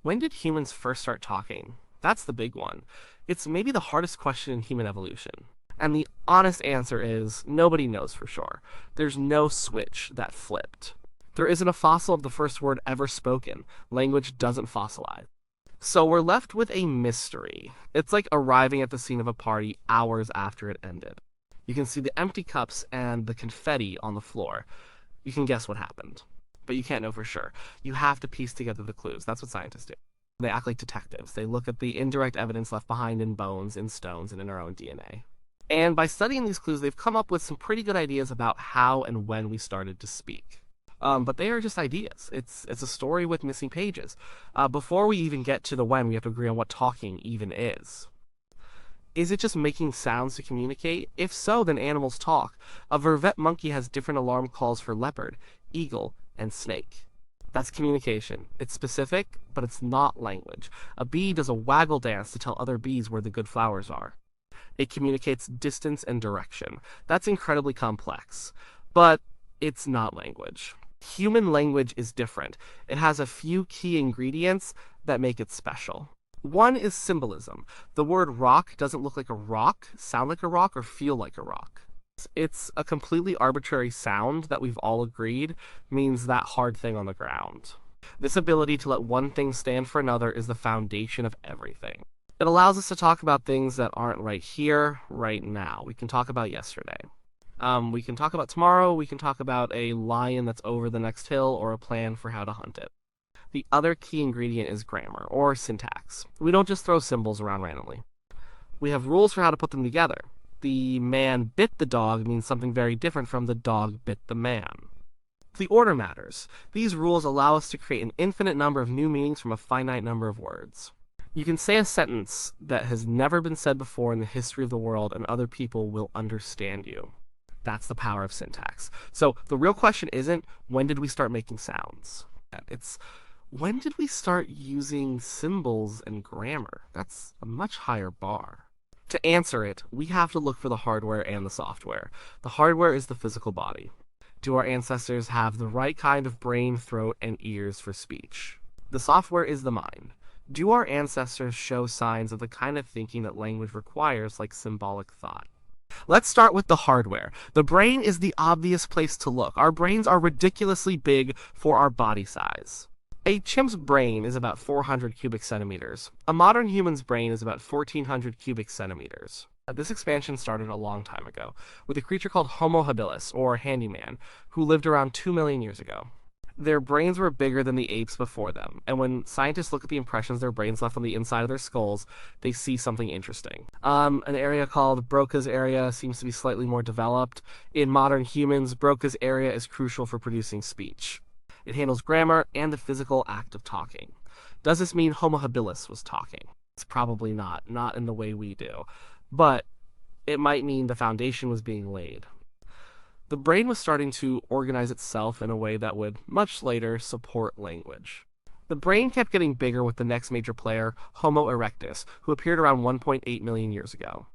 When did humans first start talking? That's the big one. It's maybe the hardest question in human evolution. And the honest answer is nobody knows for sure. There's no switch that flipped. There isn't a fossil of the first word ever spoken. Language doesn't fossilize. So we're left with a mystery. It's like arriving at the scene of a party hours after it ended. You can see the empty cups and the confetti on the floor. You can guess what happened, but you can't know for sure. You have to piece together the clues. That's what scientists do. They act like detectives. They look at the indirect evidence left behind in bones, in stones, and in our own DNA. And by studying these clues, they've come up with some pretty good ideas about how and when we started to speak. But they are just ideas. It's a story with missing pages. Before we even get to the when, we have to agree on what talking even is. Is it just making sounds to communicate? If so, then animals talk. A vervet monkey has different alarm calls for leopard, eagle, and snake. That's communication. It's specific, but it's not language. A bee does a waggle dance to tell other bees where the good flowers are. It communicates distance and direction. That's incredibly complex, but it's not language. Human language is different. It has a few key ingredients that make it special. One is symbolism. The word rock doesn't look like a rock, sound like a rock, or feel like a rock. It's a completely arbitrary sound that we've all agreed means that hard thing on the ground. This ability to let one thing stand for another is the foundation of everything. It allows us to talk about things that aren't right here, right now. We can talk about yesterday. We can talk about tomorrow. We can talk about a lion that's over the next hill or a plan for how to hunt it. The other key ingredient is grammar, or syntax. We don't just throw symbols around randomly. We have rules for how to put them together. The man bit the dog means something very different from the dog bit the man. The order matters. These rules allow us to create an infinite number of new meanings from a finite number of words. You can say a sentence that has never been said before in the history of the world, and other people will understand you. That's the power of syntax. So the real question isn't, when did we start making sounds? It's, when did we start using symbols and grammar? That's a much higher bar. To answer it, we have to look for the hardware and the software. The hardware is the physical body. Do our ancestors have the right kind of brain, throat, and ears for speech? The software is the mind. Do our ancestors show signs of the kind of thinking that language requires, like symbolic thought? Let's start with the hardware. The brain is the obvious place to look. Our brains are ridiculously big for our body size. A chimp's brain is about 400 cubic centimeters. A modern human's brain is about 1,400 cubic centimeters. This expansion started a long time ago, with a creature called Homo habilis, or handyman, who lived around 2 million years ago. Their brains were bigger than the apes before them, and when scientists look at the impressions their brains left on the inside of their skulls, they see something interesting. An area called Broca's area seems to be slightly more developed. In modern humans, Broca's area is crucial for producing speech. It handles grammar and the physical act of talking. Does this mean Homo habilis was talking? It's probably not in the way we do. But it might mean the foundation was being laid. The brain was starting to organize itself in a way that would, much later, support language. The brain kept getting bigger with the next major player, Homo erectus, who appeared around 1.8 million years ago.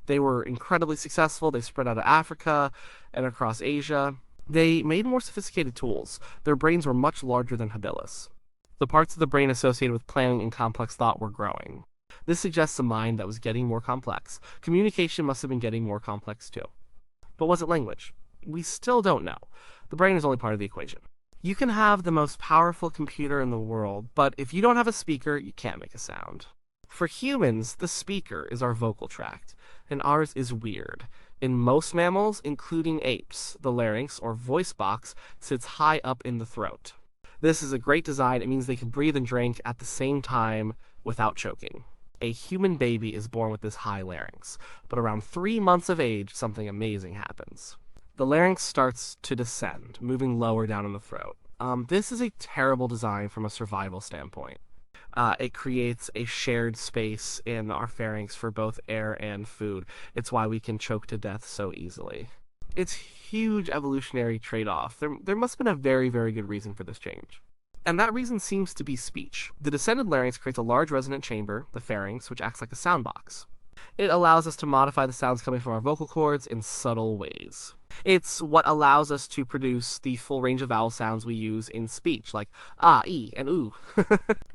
They were incredibly successful. They spread out of Africa and across Asia. They made more sophisticated tools. Their brains were much larger than habilis. The parts of the brain associated with planning and complex thought were growing. This suggests a mind that was getting more complex. Communication must have been getting more complex too. But was it language? We still don't know. The brain is only part of the equation. You can have the most powerful computer in the world, but if you don't have a speaker, you can't make a sound. For humans, the speaker is our vocal tract, and ours is weird. In most mammals, including apes, the larynx, or voice box, sits high up in the throat. This is a great design. It means they can breathe and drink at the same time without choking. A human baby is born with this high larynx, but around 3 months of age, something amazing happens. The larynx starts to descend, moving lower down in the throat. This is a terrible design from a survival standpoint. It creates a shared space in our pharynx for both air and food. It's why we can choke to death so easily. It's huge evolutionary trade-off. There must have been a very, very good reason for this change. And that reason seems to be speech. The descended larynx creates a large resonant chamber, the pharynx, which acts like a sound box. It allows us to modify the sounds coming from our vocal cords in subtle ways. It's what allows us to produce the full range of vowel sounds we use in speech, like ah, e, and oo.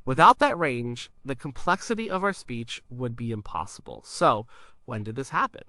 Without that range, the complexity of our speech would be impossible. So, when did this happen?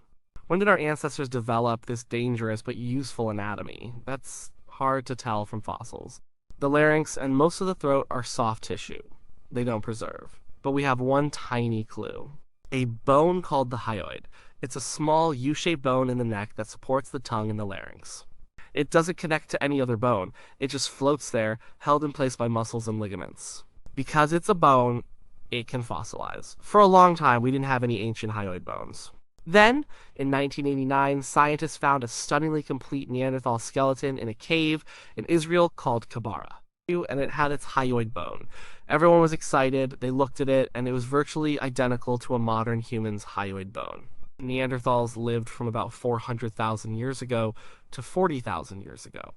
When did our ancestors develop this dangerous but useful anatomy? That's hard to tell from fossils. The larynx and most of the throat are soft tissue. They don't preserve. But we have one tiny clue. A bone called the hyoid. It's a small U-shaped bone in the neck that supports the tongue and the larynx. It doesn't connect to any other bone. It just floats there, held in place by muscles and ligaments. Because it's a bone, it can fossilize. For a long time, we didn't have any ancient hyoid bones. Then, in 1989, scientists found a stunningly complete Neanderthal skeleton in a cave in Israel called Kabara, and it had its hyoid bone. Everyone was excited, they looked at it, and it was virtually identical to a modern human's hyoid bone. Neanderthals lived from about 400,000 years ago to 40,000 years ago.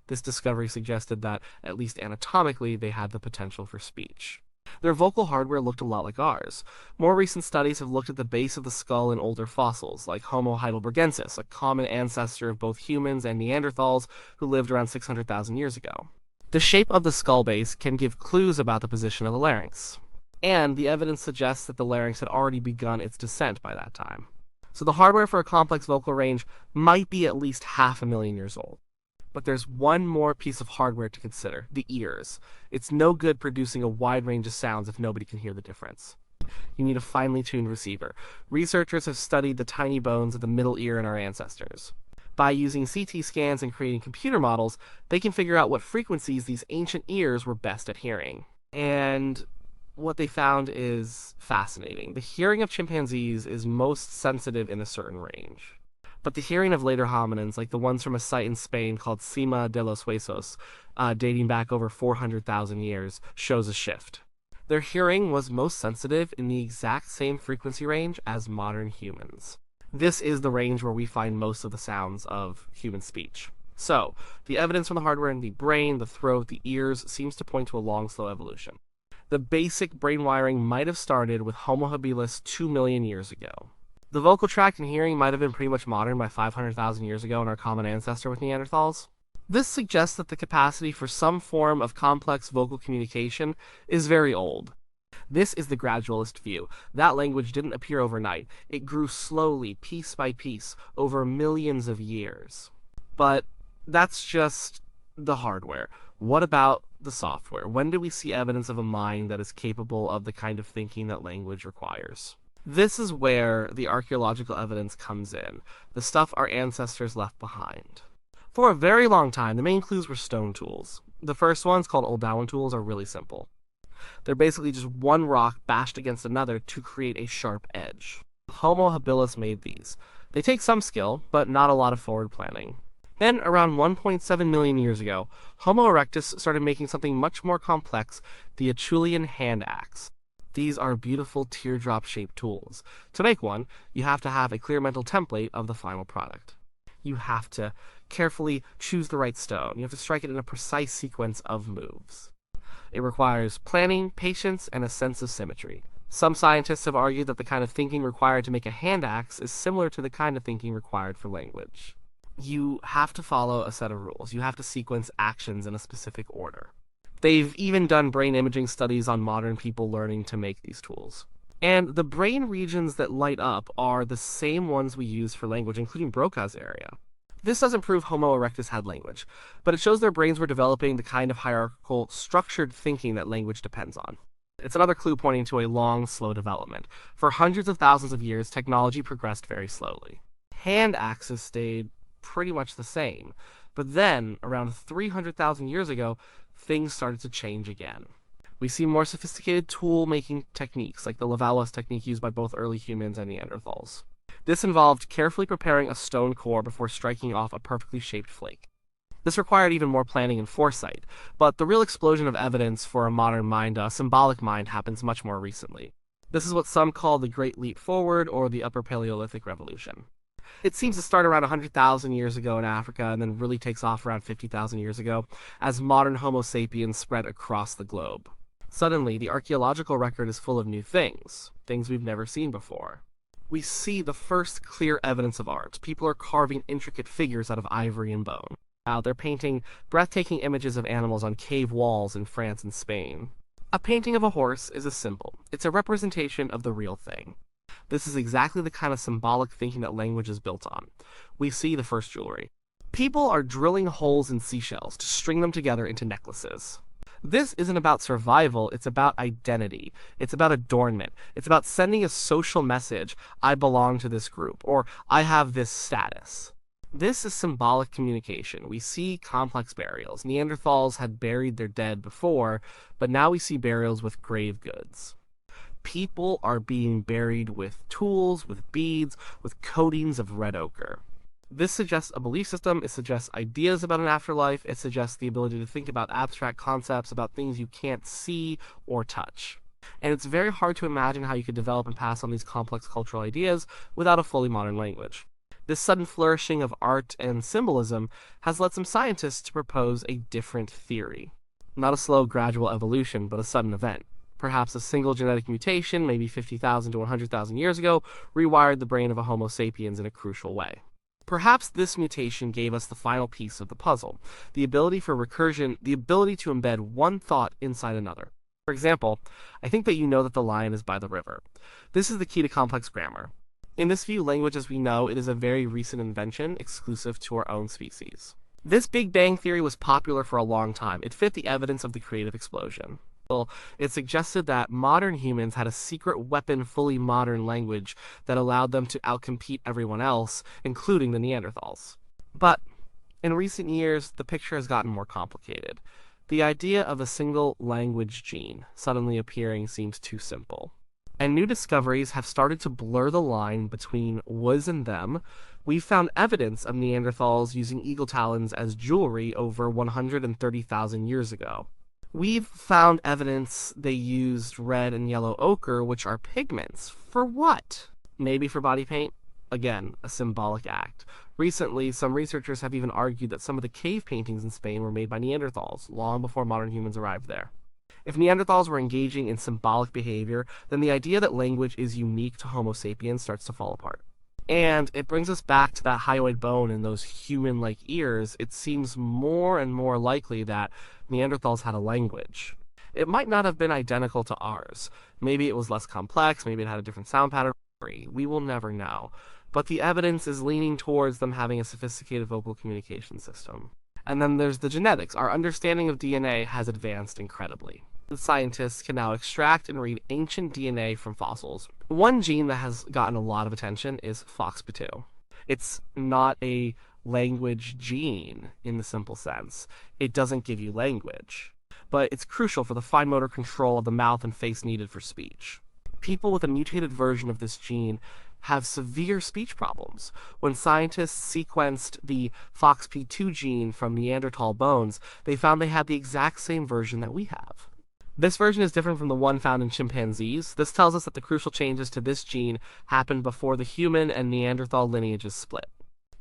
This discovery suggested that, at least anatomically, they had the potential for speech. Their vocal hardware looked a lot like ours. More recent studies have looked at the base of the skull in older fossils, like Homo heidelbergensis, a common ancestor of both humans and Neanderthals who lived around 600,000 years ago. The shape of the skull base can give clues about the position of the larynx, and the evidence suggests that the larynx had already begun its descent by that time. So the hardware for a complex vocal range might be at least 500,000 years old. But there's one more piece of hardware to consider, the ears. It's no good producing a wide range of sounds if nobody can hear the difference. You need a finely tuned receiver. Researchers have studied the tiny bones of the middle ear in our ancestors. By using CT scans and creating computer models, they can figure out what frequencies these ancient ears were best at hearing. And what they found is fascinating. The hearing of chimpanzees is most sensitive in a certain range. But the hearing of later hominins, like the ones from a site in Spain called Cima de los Huesos, dating back over 400,000 years, shows a shift. Their hearing was most sensitive in the exact same frequency range as modern humans. This is the range where we find most of the sounds of human speech. So, the evidence from the hardware in the brain, the throat, the ears seems to point to a long, slow evolution. The basic brain wiring might have started with Homo habilis 2 million years ago. The vocal tract and hearing might have been pretty much modern by 500,000 years ago in our common ancestor with Neanderthals. This suggests that the capacity for some form of complex vocal communication is very old. This is the gradualist view. That language didn't appear overnight. It grew slowly, piece by piece, over millions of years. But that's just the hardware. What about the software? When do we see evidence of a mind that is capable of the kind of thinking that language requires? This is where the archaeological evidence comes in, the stuff our ancestors left behind. For a very long time, the main clues were stone tools. The first ones, called Old Dowan tools, are really simple. They're basically just one rock bashed against another to create a sharp edge. Homo habilis made these. They take some skill, but not a lot of forward planning. Then, around 1.7 million years ago, Homo erectus started making something much more complex, the Acheulean hand axe. These are beautiful teardrop-shaped tools. To make one, you have to have a clear mental template of the final product. You have to carefully choose the right stone. You have to strike it in a precise sequence of moves. It requires planning, patience, and a sense of symmetry. Some scientists have argued that the kind of thinking required to make a hand axe is similar to the kind of thinking required for language. You have to follow a set of rules. You have to sequence actions in a specific order. They've even done brain imaging studies on modern people learning to make these tools. And the brain regions that light up are the same ones we use for language, including Broca's area. This doesn't prove Homo erectus had language, but it shows their brains were developing the kind of hierarchical, structured thinking that language depends on. It's another clue pointing to a long, slow development. For hundreds of thousands of years, technology progressed very slowly. Hand axes stayed pretty much the same, but then, around 300,000 years ago, things started to change again. We see more sophisticated tool-making techniques, like the Levallois technique used by both early humans and Neanderthals. This involved carefully preparing a stone core before striking off a perfectly shaped flake. This required even more planning and foresight, but the real explosion of evidence for a modern mind, a symbolic mind, happens much more recently. This is what some call the Great Leap Forward, or the Upper Paleolithic Revolution. It seems to start around 100,000 years ago in Africa and then really takes off around 50,000 years ago as modern Homo sapiens spread across the globe. Suddenly, the archaeological record is full of new things we've never seen before. We see the first clear evidence of art. People are carving intricate figures out of ivory and bone. Now they're painting breathtaking images of animals on cave walls in France and Spain. A painting of a horse is a symbol. It's a representation of the real thing. This is exactly the kind of symbolic thinking that language is built on. We see the first jewelry. People are drilling holes in seashells to string them together into necklaces. This isn't about survival, it's about identity. It's about adornment. It's about sending a social message, I belong to this group, or I have this status. This is symbolic communication. We see complex burials. Neanderthals had buried their dead before, but now we see burials with grave goods. People are being buried with tools, with beads, with coatings of red ochre. This suggests a belief system, it suggests ideas about an afterlife, it suggests the ability to think about abstract concepts, about things you can't see or touch. And it's very hard to imagine how you could develop and pass on these complex cultural ideas without a fully modern language. This sudden flourishing of art and symbolism has led some scientists to propose a different theory. Not a slow, gradual evolution, but a sudden event. Perhaps a single genetic mutation, maybe 50,000 to 100,000 years ago, rewired the brain of a Homo sapiens in a crucial way. Perhaps this mutation gave us the final piece of the puzzle, the ability for recursion, the ability to embed one thought inside another. For example, I think that you know that the lion is by the river. This is the key to complex grammar. In this view, language as we know it is a very recent invention exclusive to our own species. This Big Bang theory was popular for a long time. It fit the evidence of the creative explosion. It suggested that modern humans had a secret weapon, fully modern language that allowed them to outcompete everyone else, including the Neanderthals. But in recent years, the picture has gotten more complicated. The idea of a single language gene suddenly appearing seems too simple. And new discoveries have started to blur the line between was and them. We've found evidence of Neanderthals using eagle talons as jewelry over 130,000 years ago. We've found evidence they used red and yellow ochre, which are pigments. For what? Maybe for body paint? Again, a symbolic act. Recently, some researchers have even argued that some of the cave paintings in Spain were made by Neanderthals, long before modern humans arrived there. If Neanderthals were engaging in symbolic behavior, then the idea that language is unique to Homo sapiens starts to fall apart. And it brings us back to that hyoid bone and those human-like ears. It seems more and more likely that Neanderthals had a language. It might not have been identical to ours. Maybe it was less complex, maybe it had a different sound pattern. We will never know. But the evidence is leaning towards them having a sophisticated vocal communication system. And then there's the genetics. Our understanding of DNA has advanced incredibly. Scientists can now extract and read ancient DNA from fossils. One gene that has gotten a lot of attention is FOXP2. It's not a language gene in the simple sense. It doesn't give you language, but it's crucial for the fine motor control of the mouth and face needed for speech. People with a mutated version of this gene have severe speech problems. When scientists sequenced the FOXP2 gene from Neanderthal bones, they found they had the exact same version that we have. This version is different from the one found in chimpanzees. This tells us that the crucial changes to this gene happened before the human and Neanderthal lineages split.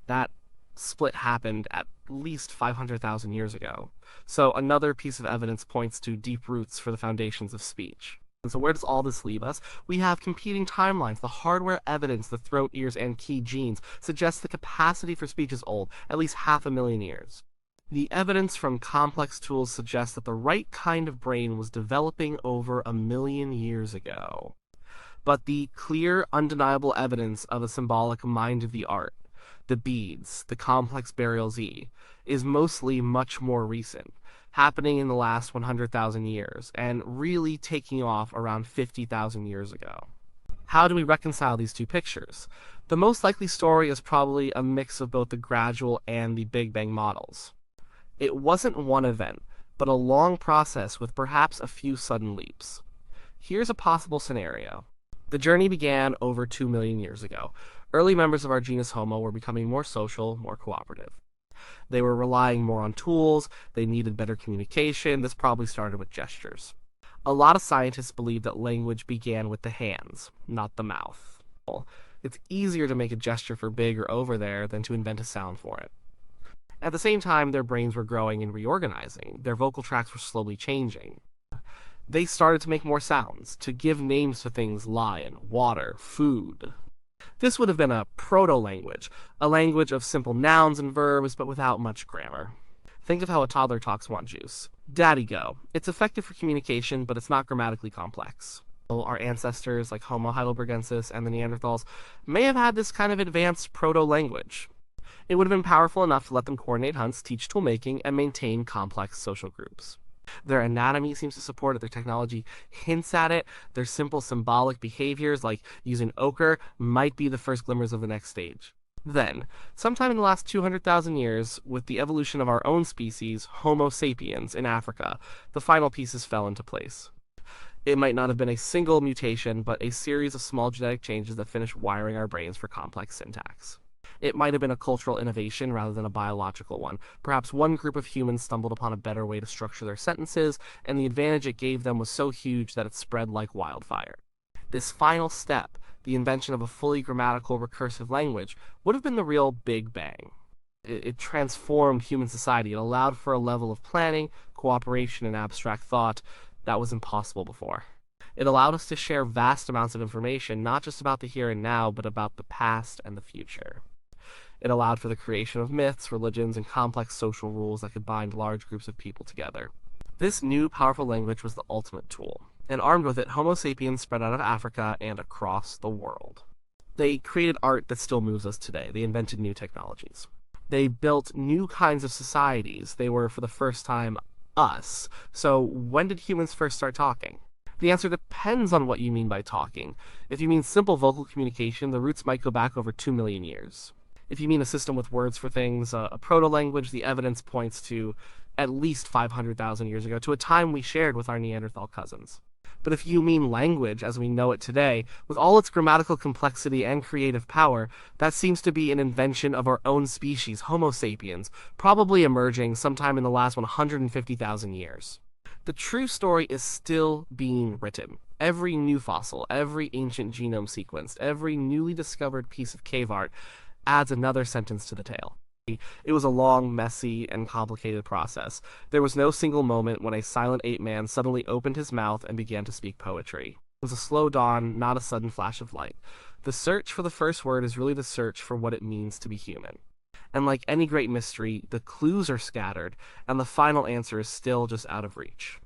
That split happened at least 500,000 years ago. So another piece of evidence points to deep roots for the foundations of speech. And so where does all this leave us? We have competing timelines. The hardware evidence, the throat, ears, and key genes suggests the capacity for speech is old, at least 500,000 years. The evidence from complex tools suggests that the right kind of brain was developing over 1,000,000 years ago. But the clear, undeniable evidence of a symbolic mind of the art, the beads, the complex burials is mostly much more recent, happening in the last 100,000 years, and really taking off around 50,000 years ago. How do we reconcile these two pictures? The most likely story is probably a mix of both the gradual and the Big Bang models. It wasn't one event, but a long process with perhaps a few sudden leaps. Here's a possible scenario. The journey began over 2 million years ago. Early members of our genus Homo were becoming more social, more cooperative. They were relying more on tools, they needed better communication. This probably started with gestures. A lot of scientists believe that language began with the hands, not the mouth. It's easier to make a gesture for big or over there than to invent a sound for it. At the same time, their brains were growing and reorganizing. Their vocal tracts were slowly changing. They started to make more sounds, to give names to things: lion, water, food. This would have been a proto-language, a language of simple nouns and verbs, but without much grammar. Think of how a toddler talks want juice. Daddy go. It's effective for communication, but it's not grammatically complex. Our ancestors, like Homo heidelbergensis and the Neanderthals, may have had this kind of advanced proto-language. It would have been powerful enough to let them coordinate hunts, teach tool making, and maintain complex social groups. Their anatomy seems to support it, their technology hints at it, their simple symbolic behaviors, like using ochre, might be the first glimmers of the next stage. Then, sometime in the last 200,000 years, with the evolution of our own species, Homo sapiens, in Africa, the final pieces fell into place. It might not have been a single mutation, but a series of small genetic changes that finished wiring our brains for complex syntax. It might have been a cultural innovation rather than a biological one. Perhaps one group of humans stumbled upon a better way to structure their sentences, and the advantage it gave them was so huge that it spread like wildfire. This final step, the invention of a fully grammatical recursive language, would have been the real Big Bang. It transformed human society. It allowed for a level of planning, cooperation, and abstract thought that was impossible before. It allowed us to share vast amounts of information, not just about the here and now, but about the past and the future. It allowed for the creation of myths, religions, and complex social rules that could bind large groups of people together. This new, powerful language was the ultimate tool, and armed with it, Homo sapiens spread out of Africa and across the world. They created art that still moves us today. They invented new technologies. They built new kinds of societies. They were, for the first time, us. So, when did humans first start talking? The answer depends on what you mean by talking. If you mean simple vocal communication, the roots might go back over 2 million years. If you mean a system with words for things, a proto-language, the evidence points to at least 500,000 years ago, to a time we shared with our Neanderthal cousins. But if you mean language as we know it today, with all its grammatical complexity and creative power, that seems to be an invention of our own species, Homo sapiens, probably emerging sometime in the last 150,000 years. The true story is still being written. Every new fossil, every ancient genome sequenced, every newly discovered piece of cave art adds another sentence to the tale. It was a long, messy, and complicated process. There was no single moment when a silent ape man suddenly opened his mouth and began to speak poetry. It was a slow dawn, not a sudden flash of light. The search for the first word is really the search for what it means to be human. And like any great mystery, the clues are scattered, and the final answer is still just out of reach.